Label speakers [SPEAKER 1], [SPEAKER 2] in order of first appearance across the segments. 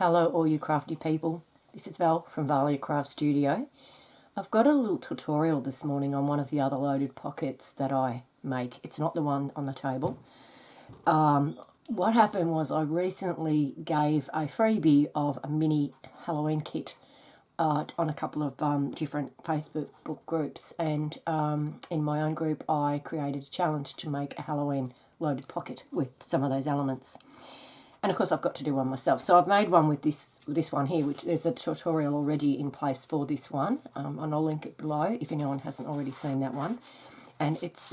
[SPEAKER 1] Hello all you crafty people, this is Val from Valia Craft Studio. I've got a little tutorial this morning on one of the other loaded pockets that I make. It's not the one on the table. What happened was I recently gave a freebie of a mini Halloween kit on a couple of different Facebook book groups, and in my own group I created a challenge to make a Halloween loaded pocket with some of those elements. And of course I've got to do one myself. So I've made one with this one here, which there's a tutorial already in place for this one. And I'll link it below if anyone hasn't already seen that one. And it's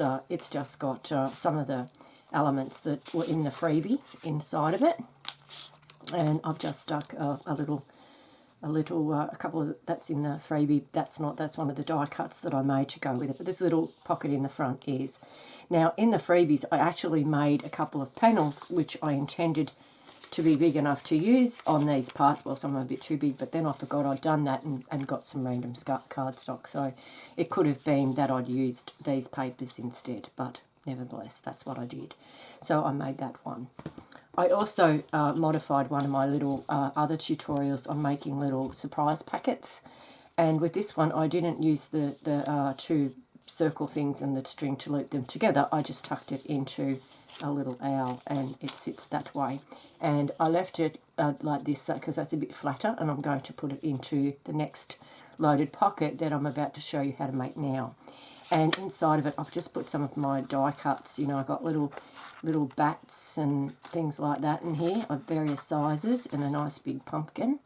[SPEAKER 1] just got some of the elements that were in the freebie inside of it. And I've just stuck a couple of, that's in the freebie, that's one of the die cuts that I made to go with it, but this little pocket in the front is. Now in the freebies I actually made a couple of panels which I intended to be big enough to use on these parts. Well, some are a bit too big, but then I forgot I'd done that and got some random cardstock, so it could have been that I'd used these papers instead, but nevertheless that's what I did. So I made that one. I also modified one of my little other tutorials on making little surprise packets, and with this one I didn't use the two circle things and the string to loop them together. I just tucked it into a little owl and it sits that way, and I left it like this because that's a bit flatter, and I'm going to put it into the next loaded pocket that I'm about to show you how to make now. And inside of it I've just put some of my die cuts. You know, I've got little bats and things like that in here of various sizes and a nice big pumpkin.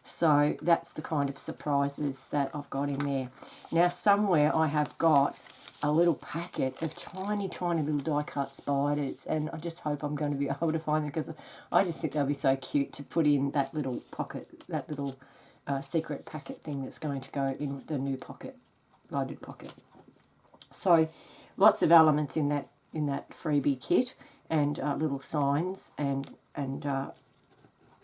[SPEAKER 1] So that's the kind of surprises that I've got in there. Now somewhere I have got a little packet of tiny little die cut spiders, and I just hope I'm going to be able to find them because I just think they'll be so cute to put in that little pocket, that little secret packet thing that's going to go in the new pocket, loaded pocket. So lots of elements in that freebie kit, and little signs and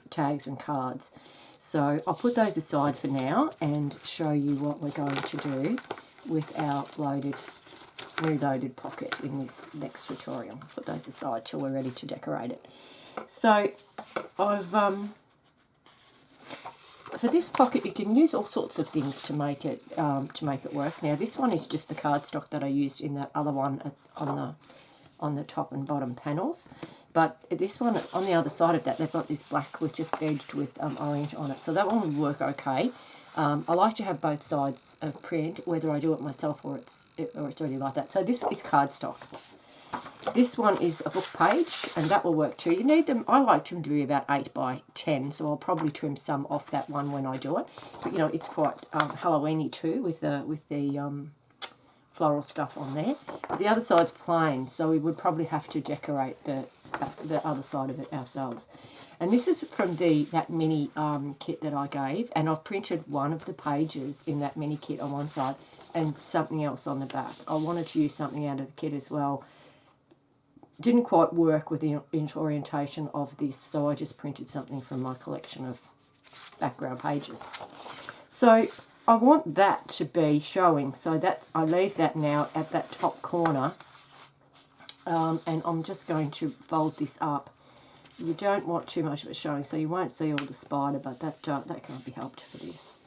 [SPEAKER 1] tags and cards. So I'll put those aside for now and show you what we're going to do with our reloaded pocket in this next tutorial. I'll put those aside till we're ready to decorate it. So I've for this pocket you can use all sorts of things to make it work. Now this one is just the cardstock that I used in that other one on the top and bottom panels, but this one on the other side of that they've got this black with just edged with orange on it, so that one would work okay. I like to have both sides of print, whether I do it myself or it's already like that. So this is cardstock. This one is a book page, and that will work too. You need them, I like them to be about 8 by 10, so I'll probably trim some off that one when I do it. But you know, it's quite Halloween-y too with the floral stuff on there. But the other side's plain, so we would probably have to decorate the other side of it ourselves. And this is from that mini kit that I gave, and I've printed one of the pages in that mini kit on one side and something else on the back. I wanted to use something out of the kit as well. Didn't quite work with the orientation of this, so I just printed something from my collection of background pages. So I want that to be showing, so I leave that now at that top corner, and I'm just going to fold this up. You don't want too much of it showing, so you won't see all the spider, but that can't be helped for this.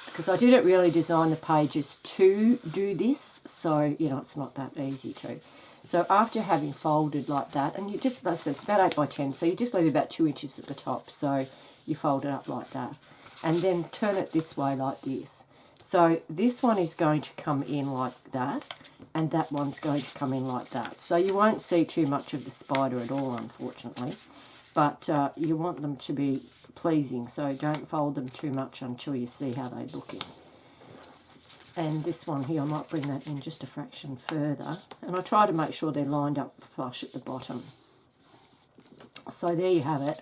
[SPEAKER 1] Because I didn't really design the pages to do this, so, you know, it's not that easy to. So after having folded like that, and you just, that's it's about 8 by 10, so you just leave about 2 inches at the top, so you fold it up like that. And then turn it this way like this. So this one is going to come in like that, and that one's going to come in like that. So you won't see too much of the spider at all, unfortunately, but you want them to be pleasing, so don't fold them too much until you see how they're looking. And this one here, I might bring that in just a fraction further, and I try to make sure they're lined up flush at the bottom. So there you have it,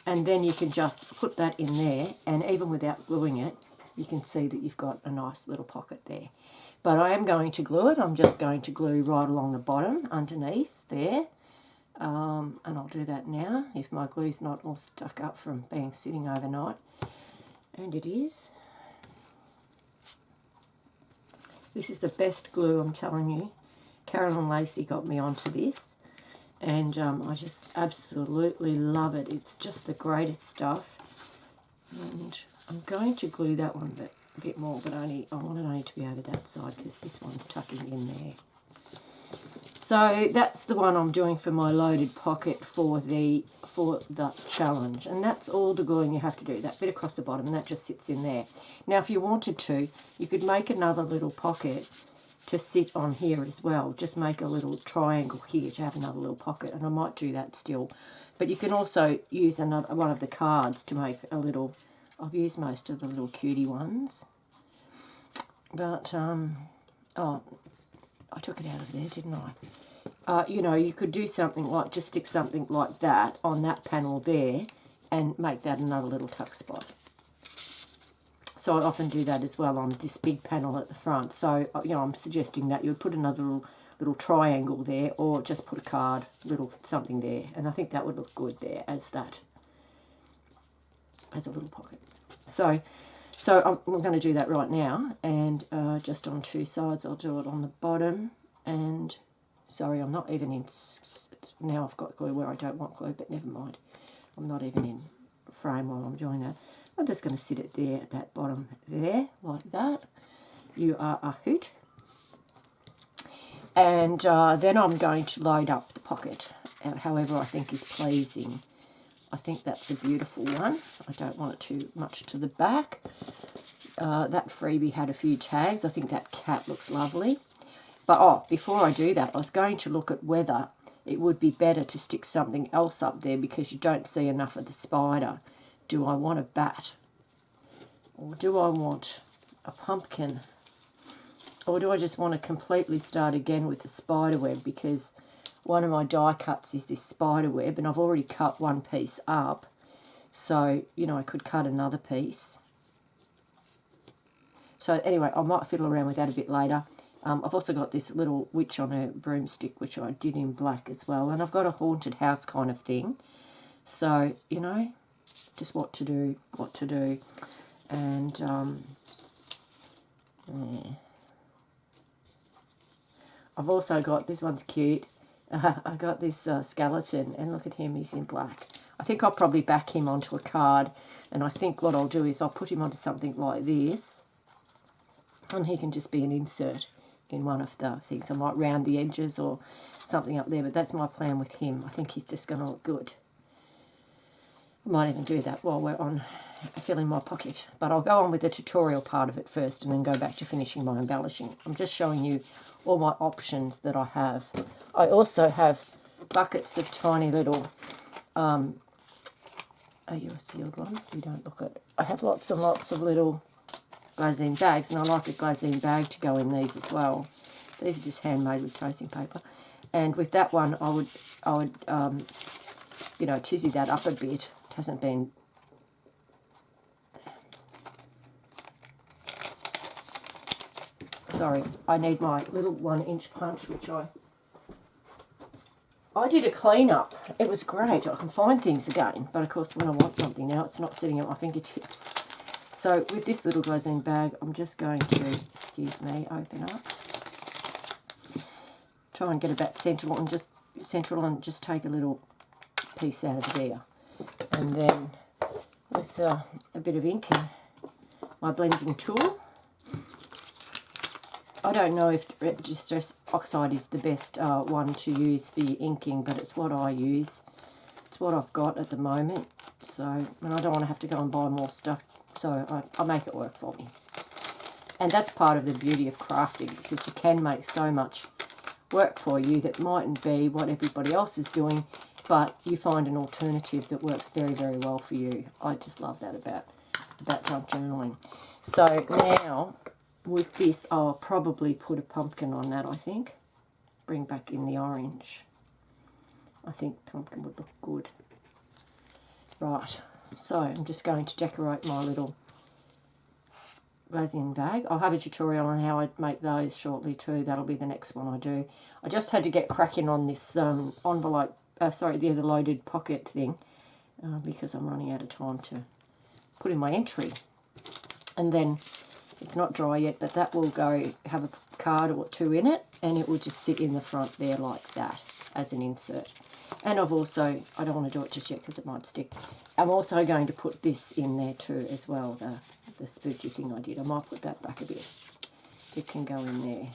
[SPEAKER 1] and then you can just put that in there, and even without gluing it, you can see that you've got a nice little pocket there. But I am going to glue it. I'm just going to glue right along the bottom underneath there, and I'll do that now if my glue's not all stuck up from being sitting overnight, and it is. This is the best glue, I'm telling you. Carolyn Lacey got me onto this, And I just absolutely love it. It's just the greatest stuff. And I'm going to glue that one a bit more, but I want it only to be over that side because this one's tucking in there. So that's the one I'm doing for my loaded pocket for the challenge, and that's all the gluing you have to do, that bit across the bottom, and that just sits in there. Now if you wanted to, you could make another little pocket to sit on here as well. Just make a little triangle here to have another little pocket, and I might do that still. But you can also use another one of the cards to make a little. I've used most of the little cutie ones, but oh, I took it out of there, didn't I? You know, you could do something like, just stick something like that on that panel there and make that another little tuck spot. So I often do that as well on this big panel at the front. So, you know, I'm suggesting that you would put another little triangle there, or just put a card, little something there. And I think that would look good there as that, as a little pocket. So I'm going to do that right now, and just on two sides. I'll do it on the bottom, and sorry, I'm not even in, now I've got glue where I don't want glue, but never mind. I'm not even in frame while I'm doing that. I'm just going to sit it there at that bottom there, like that. You are a hoot. And then I'm going to load up the pocket, however I think is pleasing. I think that's a beautiful one. I don't want it too much to the back. That freebie had a few tags. I think that cat looks lovely. But before I do that, I was going to look at whether it would be better to stick something else up there because you don't see enough of the spider. Do I want a bat? Or do I want a pumpkin? Or do I just want to completely start again with the spider web, because one of my die cuts is this spider web, and I've already cut one piece up. So, you know, I could cut another piece. So anyway, I might fiddle around with that a bit later. I've also got this little witch on a broomstick, which I did in black as well. And I've got a haunted house kind of thing. So, you know, just what to do. And, yeah. I've also got, this one's cute. I got this skeleton, and look at him, he's in black. I think I'll probably back him onto a card, and I think what I'll do is I'll put him onto something like this, and he can just be an insert in one of the things. I might round the edges or something up there, but that's my plan with him. I think he's just going to look good. I might even do that while we're on filling my pocket, but I'll go on with the tutorial part of it first and then go back to finishing my embellishing. I'm just showing you all my options that I have. I also have buckets of tiny little, are you a sealed one? You don't look at, I have lots and lots of little glassine bags, and I like a glassine bag to go in these as well. These are just handmade with tracing paper, and with that one I would you know, tizzy that up a bit. It hasn't been, sorry, I need my little 1-inch punch, which I did a clean up. It was great. I can find things again, but of course when I want something now, it's not sitting at my fingertips. So with this little glassine bag, I'm just going to, excuse me, open up, try and get about central and just take a little piece out of there. And then with a bit of ink and my blending tool, I don't know if distress oxide is the best one to use for your inking, but it's what I use. It's what I've got at the moment. So, and I don't want to have to go and buy more stuff, so I make it work for me. And that's part of the beauty of crafting, because you can make so much work for you that mightn't be what everybody else is doing, but you find an alternative that works very, very well for you. I just love that about junk journaling. So now, with this, I'll probably put a pumpkin on that, I think. Bring back in the orange. I think pumpkin would look good. Right, so I'm just going to decorate my little glassine bag. I'll have a tutorial on how I make those shortly too. That'll be the next one I do. I just had to get cracking on this envelope, the loaded pocket thing, because I'm running out of time to put in my entry. And then it's not dry yet, but that will go have a card or two in it, and it will just sit in the front there like that. as an insert. And I've also, I don't want to do it just yet because it might stick. I'm also going to put this in there too as well, the spooky thing I did. I might put that back a bit. It can go in there,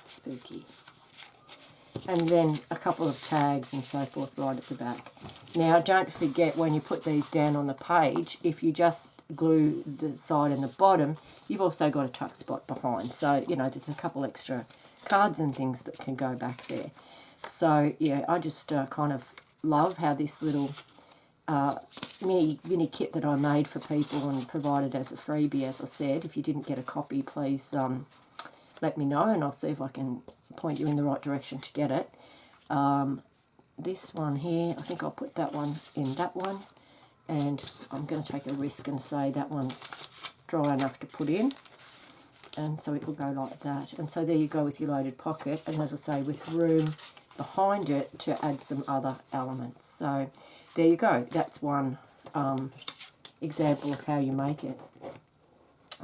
[SPEAKER 1] spooky. And then a couple of tags and so forth right at the back. Now don't forget, when you put these down on the page, if you just glue the side and the bottom, you've also got a tuck spot behind. So, you know, there's a couple extra cards and things that can go back there. So, yeah, I just kind of love how this little mini kit that I made for people and provided as a freebie, as I said. If you didn't get a copy, please let me know and I'll see if I can point you in the right direction to get it. This one here, I think I'll put that one in that one, and I'm going to take a risk and say that one's dry enough to put in, and so it will go like that. And so there you go with your loaded pocket, and as I say, with room behind it to add some other elements. So there you go, that's one example of how you make it.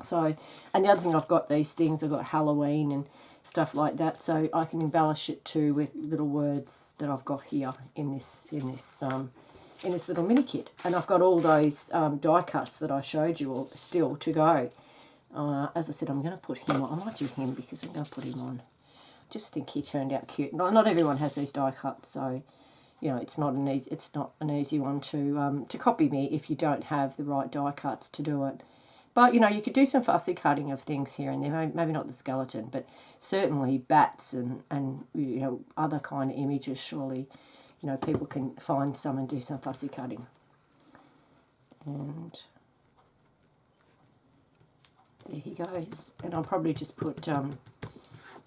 [SPEAKER 1] So, and the other thing, I've got these things, I've got Halloween and stuff like that, so I can embellish it too with little words that I've got here in this little mini kit. And I've got all those die cuts that I showed you all still to go. As I said, I'm going to put him on. I might do him because I'm going to put him on. Just think he turned out cute. Not everyone has these die cuts, so you know it's not an easy one to copy me if you don't have the right die cuts to do it. But, you know, you could do some fussy cutting of things here and there, maybe not the skeleton, but certainly bats and you know, other kind of images, surely, you know, people can find some and do some fussy cutting. And there he goes. And I'll probably just put, you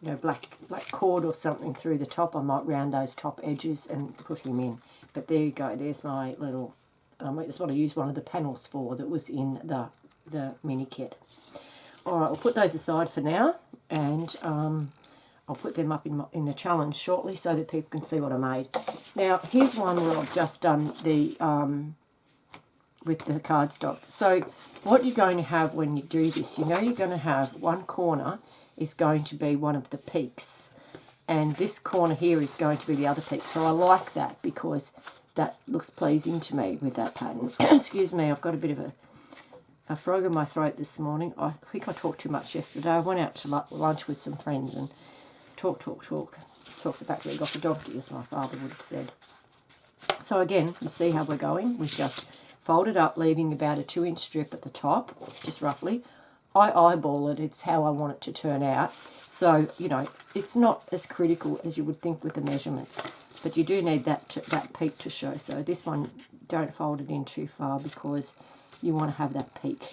[SPEAKER 1] know, black cord or something through the top. I might round those top edges and put him in. But there you go, there's my little, that's what I used one of the panels for that was in the mini kit. Alright, I'll put those aside for now, and I'll put them up in the challenge shortly so that people can see what I made. Now, here's one where I've just done the with the cardstock. So what you're going to have when you do this, you know you're going to have one corner is going to be one of the peaks, and this corner here is going to be the other peak. So I like that because that looks pleasing to me with that pattern. Excuse me, I've got a bit of a frog in my throat this morning. I think I talked too much yesterday. I went out to lunch with some friends and talked the back leg off a donkey, as my father would have said. So again, you see how we're going. We've just folded up, leaving about a 2-inch strip at the top, just roughly. I eyeball it. It's how I want it to turn out. So, you know, it's not as critical as you would think with the measurements, but you do need that peak to show. So this one, don't fold it in too far because you want to have that peak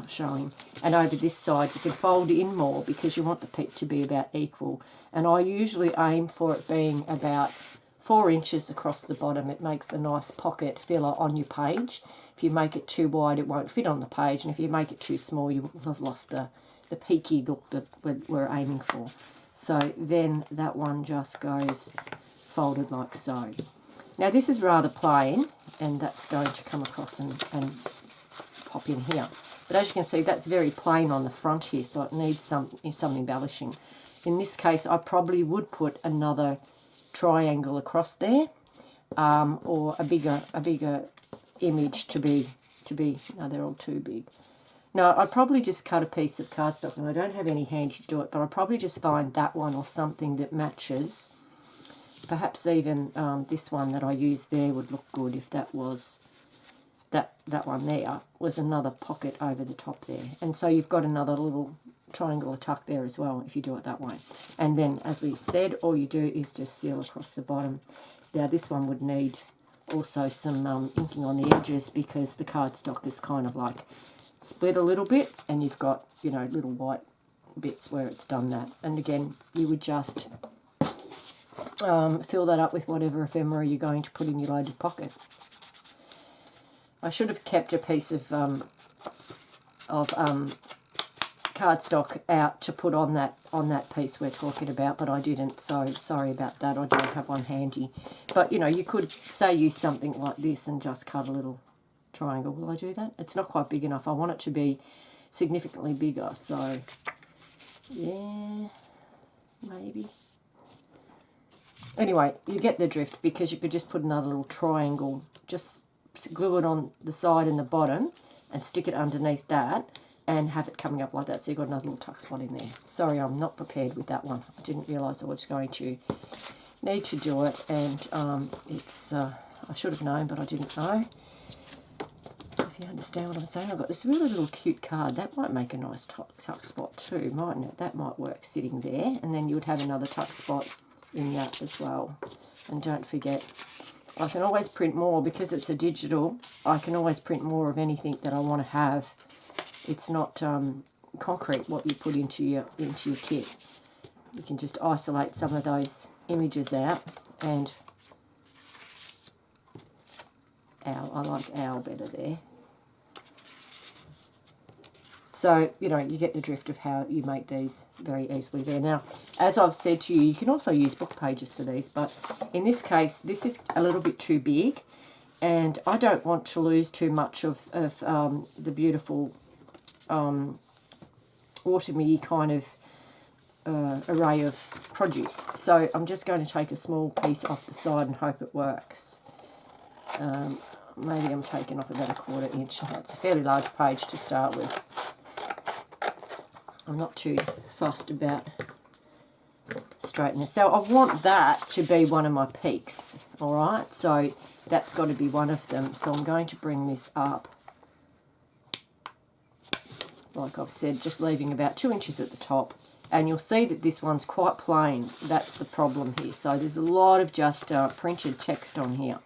[SPEAKER 1] showing. And over this side, you can fold in more because you want the peak to be about equal. And I usually aim for it being about 4 inches across the bottom. It makes a nice pocket filler on your page. If you make it too wide, it won't fit on the page. And if you make it too small, you will have lost the peaky look that we're aiming for. So then that one just goes folded like so. Now this is rather plain, and that's going to come across and pop in here. But as you can see, that's very plain on the front here, so it needs some embellishing. In this case, I probably would put another triangle across there, or a bigger image to be. No, they're all too big. No, I'd probably just cut a piece of cardstock, and I don't have any handy to do it, but I'd probably just find that one or something that matches. Perhaps even this one that I used there would look good if that was that one there was another pocket over the top there. And so you've got another little triangle or tuck there as well if you do it that way. And then, as we said, all you do is just seal across the bottom. Now this one would need also some inking on the edges because the cardstock is kind of like split a little bit, and you've got, you know, little white bits where it's done that. And again, you would just fill that up with whatever ephemera you're going to put in your loaded pocket. I should have kept a piece of cardstock out to put on that piece we're talking about, but I didn't, so sorry about that. I don't have one handy. But, you know, you could, say, use something like this and just cut a little triangle. Will I do that? It's not quite big enough. I want it to be significantly bigger, so, yeah, maybe. Anyway, you get the drift, because you could just put another little triangle, just glue it on the side and the bottom and stick it underneath that and have it coming up like that. So you've got another little tuck spot in there. Sorry, I'm not prepared with that one. I didn't realise I was going to need to do it, and I should have known, but I didn't know. If you understand what I'm saying, I've got this really little cute card. That might make a nice tuck spot too, mightn't it? That might work sitting there, and then you would have another tuck spot in that as well. And don't forget, I can always print more because it's a digital. I can always print more of anything that I want to have. It's not concrete what you put into your kit. You can just isolate some of those images out, and owl, I like owl better there. So, you know, you get the drift of how you make these very easily there. Now, as I've said to you, you can also use book pages for these, but in this case, this is a little bit too big, and I don't want to lose too much of the beautiful autumny kind of array of produce. So I'm just going to take a small piece off the side and hope it works. Maybe I'm taking off about 1/4 inch. It's a fairly large page to start with. I'm not too fussed about straightness. So I want that to be one of my peaks, all right? So that's got to be one of them. So I'm going to bring this up, like I've said, just leaving about 2 inches at the top. And you'll see that this one's quite plain. That's the problem here. So there's a lot of just printed text on here.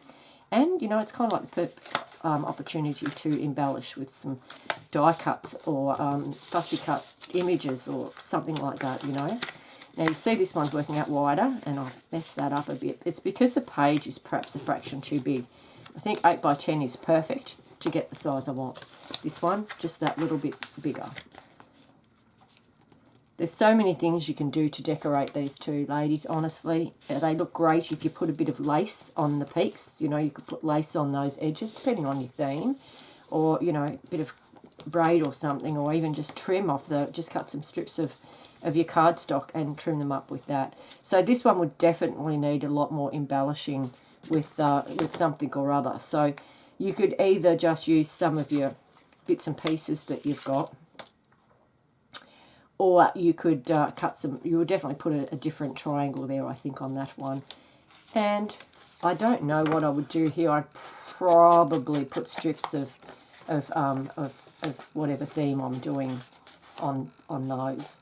[SPEAKER 1] And, you know, it's kind of like the perfect opportunity to embellish with some die cuts or fussy cut images or something like that, you know. Now you see this one's working out wider, and I'll mess that up a bit. It's because the page is perhaps a fraction too big. I think 8 by 10 is perfect to get the size I want. This one, just that little bit bigger. There's so many things you can do to decorate these two, ladies, honestly. They look great if you put a bit of lace on the peaks. You know, you could put lace on those edges, depending on your theme. Or, you know, a bit of braid or something, or even just trim off just cut some strips of your cardstock and trim them up with that. So this one would definitely need a lot more embellishing with something or other. So you could either just use some of your bits and pieces that you've got, or you could cut some. You would definitely put a different triangle there, I think, on that one. And I don't know what I would do here. I'd probably put strips of whatever theme I'm doing on those.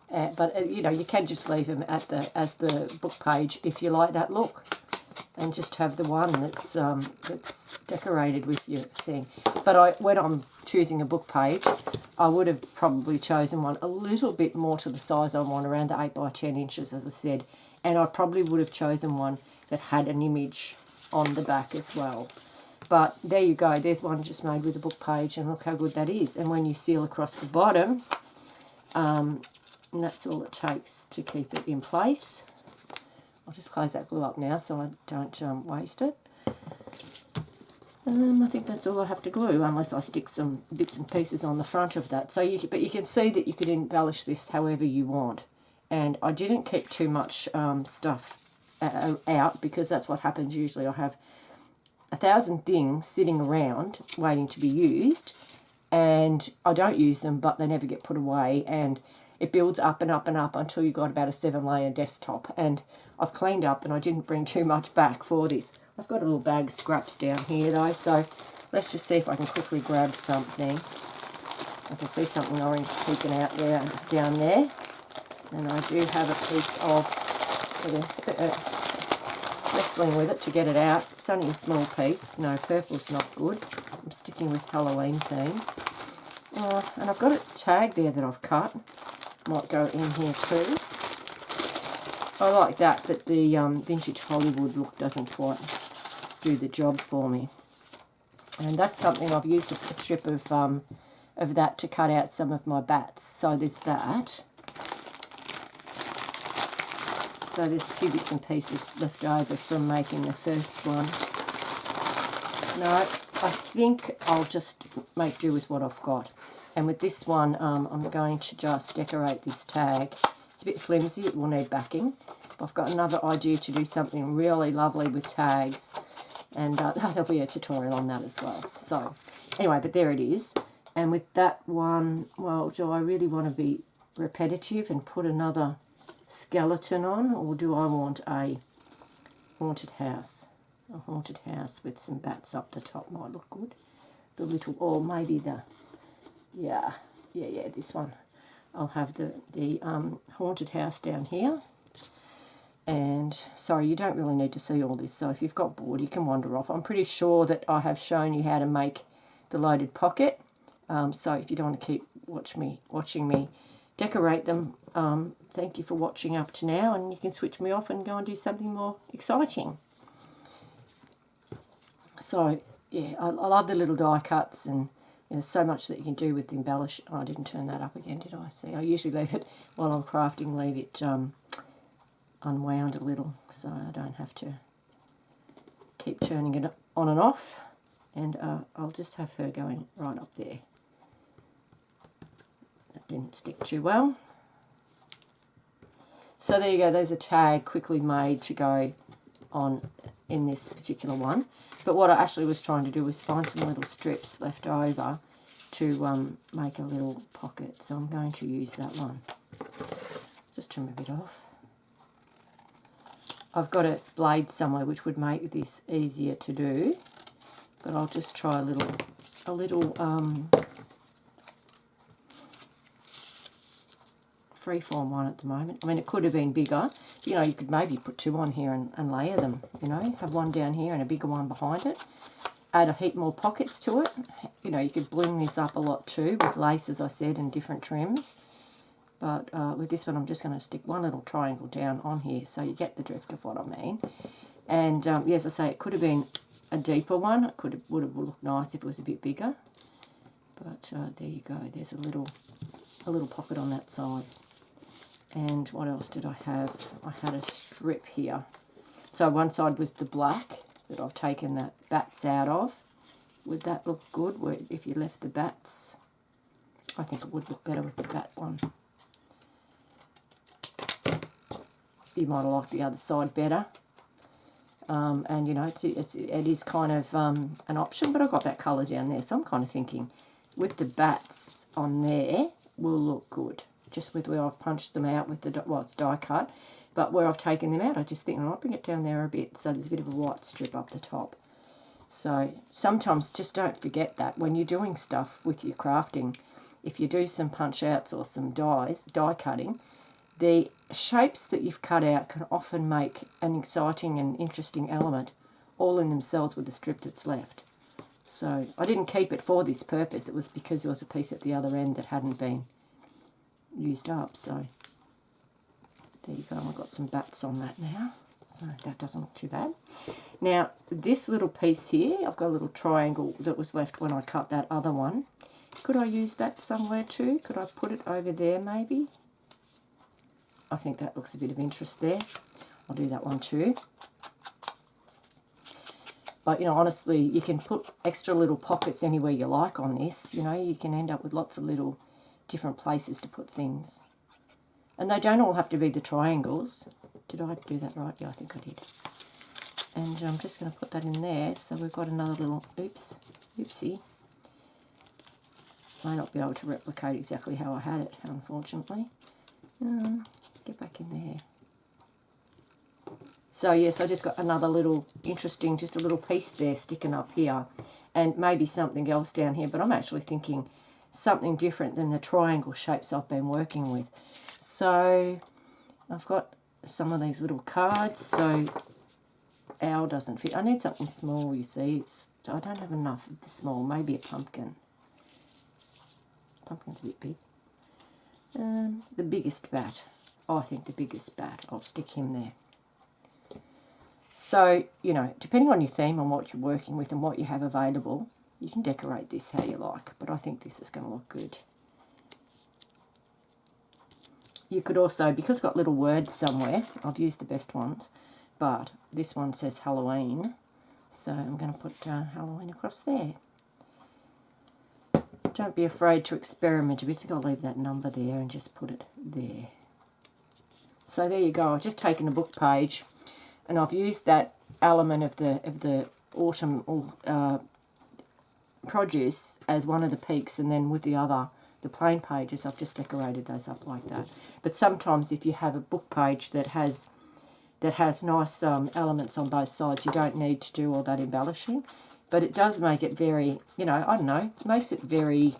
[SPEAKER 1] But you know, you can just leave them as the book page if you like that look, and just have the one that's decorated with your thing. But when I'm choosing a book page, I would have probably chosen one a little bit more to the size I want, around the 8 by 10 inches, as I said. And I probably would have chosen one that had an image on the back as well. But there you go. There's one just made with a book page, and look how good that is. And when you seal across the bottom, and that's all it takes to keep it in place. I'll just close that glue up now so I don't waste it. I think that's all I have to glue, unless I stick some bits and pieces on the front of that. So but you can see that you could embellish this however you want. And I didn't keep too much stuff out, because that's what happens usually. I have 1,000 things sitting around waiting to be used, and I don't use them, but they never get put away, and it builds up and up and up until you've got about a 7-layer desktop. And I've cleaned up, and I didn't bring too much back for this. I've got a little bag of scraps down here though, so let's just see if I can quickly grab something. I can see something orange peeking out there, down there. And I do have a piece of wrestling with it to get it out. It's only a small piece. No, purple's not good. I'm sticking with Halloween theme. And I've got a tag there that I've cut. Might go in here too. I like that, but the vintage Hollywood look doesn't quite do the job for me. And that's something I've used, a strip of that to cut out some of my bats. So there's that. So there's a few bits and pieces left over from making the first one. No, I think I'll just make do with what I've got. And with this one, I'm going to just decorate this tag It's a bit flimsy, it will need backing. I've got another idea to do something really lovely with tags, and there'll be a tutorial on that as well. So anyway, but there it is. And with that one, well, do I really want to be repetitive and put another skeleton on, or do I want a haunted house? A haunted house with some bats up the top might look good. The little, or maybe the, yeah, this one. I'll have the haunted house down here. And sorry, you don't really need to see all this, so if you've got bored, you can wander off. I'm pretty sure that I have shown you how to make the loaded pocket. So if you don't want to keep watching me decorate them, thank you for watching up to now, and you can switch me off and go and do something more exciting. So yeah, I love the little die cuts, and there's so much that you can do with embellish. Oh, I didn't turn that up again, did I? See, I usually leave it while I'm crafting, leave it unwound a little, so I don't have to keep turning it on and off. And I'll just have her going right up there. That didn't stick too well. So there you go, there's a tag quickly made to go on in this particular one. But what I actually was trying to do was find some little strips left over to make a little pocket. So I'm going to use that one. Just trim a bit off. I've got a blade somewhere which would make this easier to do, but I'll just try a little freeform one at the moment. I mean, it could have been bigger. You know, you could maybe put two on here and layer them, you know, have one down here and a bigger one behind it. Add a heap more pockets to it. You know, you could bling this up a lot too with lace, as I said, and different trims. But with this one, I'm just going to stick one little triangle down on here so you get the drift of what I mean. And yes, I say it could have been a deeper one. It would have looked nice if it was a bit bigger. But there you go. There's a little pocket on that side. And what else did I have? I had a strip here. So one side was the black that I've taken the bats out of. Would that look good if you left the bats? I think it would look better with the bat one. You might have liked the other side better. And, you know, it is kind of an option, but I've got that colour down there. So I'm kind of thinking with the bats on there will look good. Just with where I've punched them out with the, well, it's die cut, but where I've taken them out, I just think, I'll bring it down there a bit so there's a bit of a white strip up the top. So sometimes just don't forget that when you're doing stuff with your crafting, if you do some punch outs or some die cutting, the shapes that you've cut out can often make an exciting and interesting element all in themselves with the strip that's left. So I didn't keep it for this purpose. It was because there was a piece at the other end that hadn't been used up. So there you go. I've got some bats on that now. So that doesn't look too bad. Now this little piece here, I've got a little triangle that was left when I cut that other one. Could I use that somewhere too? Could I put it over there maybe? I think that looks a bit of interest there. I'll do that one too. But, you know, honestly, you can put extra little pockets anywhere you like on this. You know, you can end up with lots of little different places to put things. And they don't all have to be the triangles. Did I do that right? Yeah, I think I did. And I'm just going to put that in there. So we've got another little, oopsie. May not be able to replicate exactly how I had it, unfortunately. Get back in there. So yes, I just got another little interesting, just a little piece there sticking up here, and maybe something else down here, but I'm actually thinking something different than the triangle shapes I've been working with. So I've got some of these little cards, so owl doesn't fit. I need something small, you see. I don't have enough of the small, maybe a pumpkin. Pumpkin's a bit big. The biggest bat. I think the biggest bat. I'll stick him there. So, you know, depending on your theme and what you're working with and what you have available, you can decorate this how you like. But I think this is going to look good. You could also, because it's got little words somewhere, I've used the best ones, but this one says Halloween. So I'm going to put Halloween across there. Don't be afraid to experiment a bit. I think I'll leave that number there and just put it there. So there you go. I've just taken a book page and I've used that element of the autumn produce as one of the peaks, and then with the plain pages, I've just decorated those up like that. But sometimes if you have a book page that has nice elements on both sides, you don't need to do all that embellishing. But it does make it very, I don't know, makes it very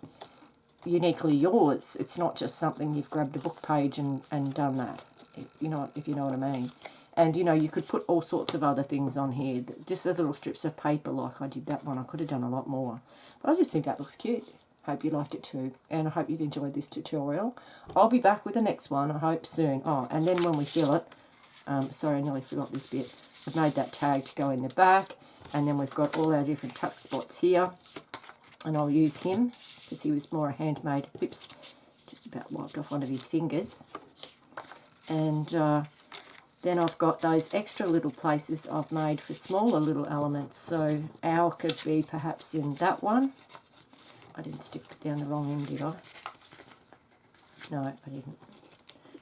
[SPEAKER 1] uniquely yours. It's not just something you've grabbed a book page and done that, if you know what I mean. And, you could put all sorts of other things on here, just the little strips of paper like I did that one. I could have done a lot more. But I just think that looks cute. Hope you liked it too, and I hope you've enjoyed this tutorial. I'll be back with the next one, I hope soon. Oh, and then when we fill it, sorry, I nearly forgot this bit. I've made that tag to go in the back, and then we've got all our different tuck spots here, and I'll use him because he was more a handmade. Oops, just about wiped off one of his fingers. And then I've got those extra little places I've made for smaller little elements. So owl could be perhaps in that one. I didn't stick it down the wrong end, did I? No, I didn't.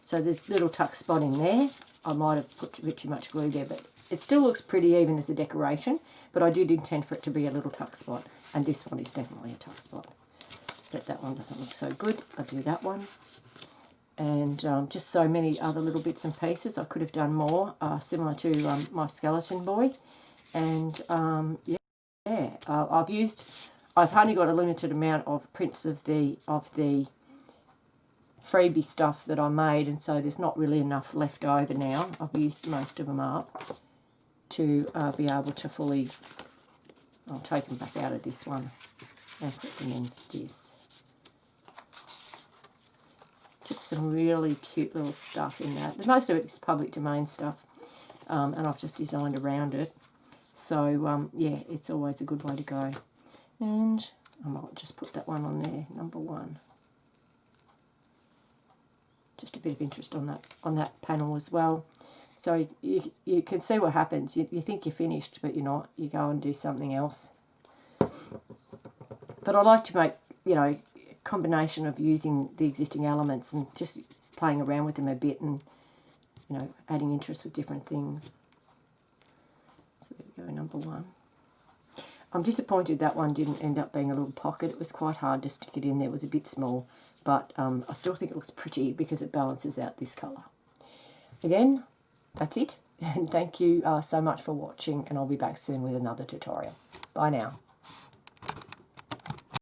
[SPEAKER 1] So there's a little tuck spot in there. I might have put a bit too much glue there, but it still looks pretty even as a decoration. But I did intend for it to be a little tuck spot. And this one is definitely a tuck spot. But that one doesn't look so good. I'll do that one. And just so many other little bits and pieces. I could have done more, similar to my skeleton boy. And I've only got a limited amount of prints of the freebie stuff that I made, and so there's not really enough left over now. I've used most of them up to be able to fully. I'll take them back out of this one and put them in this. Just some really cute little stuff in that. Most of it is public domain stuff, and I've just designed around it. So yeah, it's always a good way to go. And I might just put that one on there, number 1. Just a bit of interest on that panel as well. So you can see what happens. You think you're finished, but you're not. You go and do something else. But I like to make, a combination of using the existing elements and just playing around with them a bit and, adding interest with different things. So there we go, number 1. I'm disappointed that one didn't end up being a little pocket. It was quite hard to stick it in there. It was a bit small, but I still think it looks pretty because it balances out this colour. Again, that's it. And thank you so much for watching, and I'll be back soon with another tutorial. Bye now.